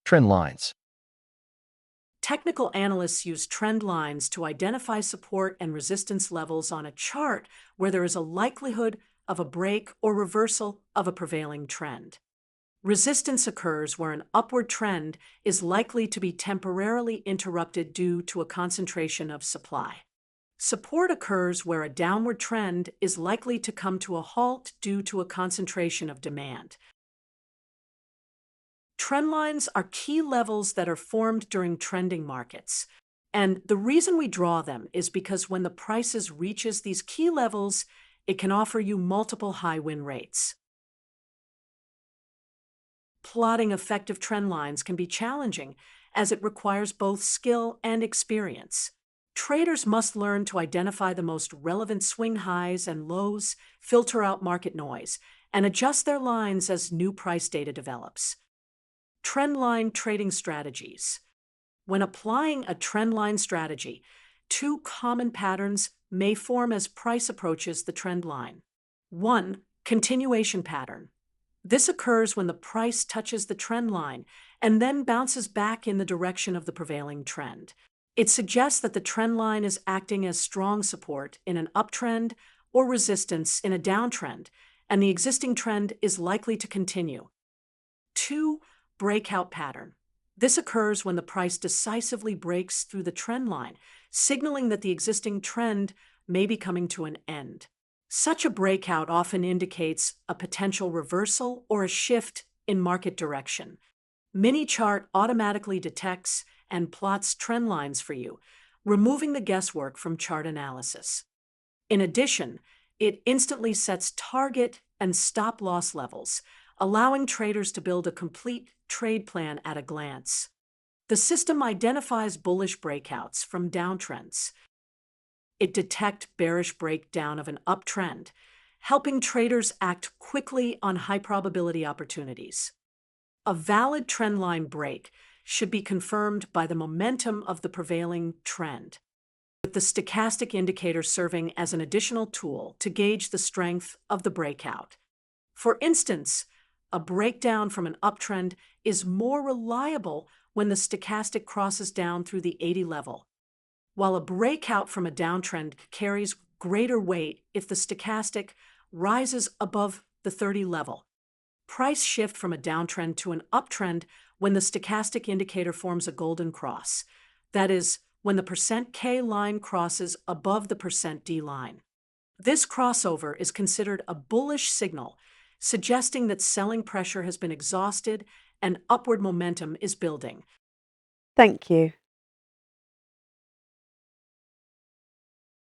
Trendlines. Technical analysts use trend lines to identify support and resistance levels on a chart where there is a likelihood of a break or reversal of a prevailing trend. Resistance occurs where an upward trend is likely to be temporarily interrupted due to a concentration of supply. Support occurs where a downward trend is likely to come to a halt due to a concentration of demand. Trend lines are key levels that are formed during trending markets. And the reason we draw them is because when the prices reaches these key levels, it can offer you multiple high win rates. Plotting effective trend lines can be challenging as it requires both skill and experience. Traders must learn to identify the most relevant swing highs and lows, filter out market noise, and adjust their lines as new price data develops. Trendline trading strategies. When applying a trendline strategy, two common patterns may form as price approaches the trend line. 1. Continuation pattern. This occurs when the price touches the trend line and then bounces back in the direction of the prevailing trend. It suggests that the trend line is acting as strong support in an uptrend or resistance in a downtrend, and the existing trend is likely to continue. 2. Breakout pattern. This occurs when the price decisively breaks through the trend line, signaling that the existing trend may be coming to an end. Such a breakout often indicates a potential reversal or a shift in market direction. MiniChart automatically detects and plots trend lines for you, removing the guesswork from chart analysis. In addition, it instantly sets target and stop loss levels, allowing traders to build a complete trade plan at a glance. The system identifies bullish breakouts from downtrends. It detects bearish breakdown of an uptrend, helping traders act quickly on high probability opportunities. A valid trendline break should be confirmed by the momentum of the prevailing trend, with the stochastic indicator serving as an additional tool to gauge the strength of the breakout. For instance, a breakdown from an uptrend is more reliable when the stochastic crosses down through the 80 level, while a breakout from a downtrend carries greater weight if the stochastic rises above the 30 level. Price shift from a downtrend to an uptrend when the stochastic indicator forms a golden cross, that is, when the %K line crosses above the %D line. This crossover is considered a bullish signal, suggesting that selling pressure has been exhausted and upward momentum is building. Thank you.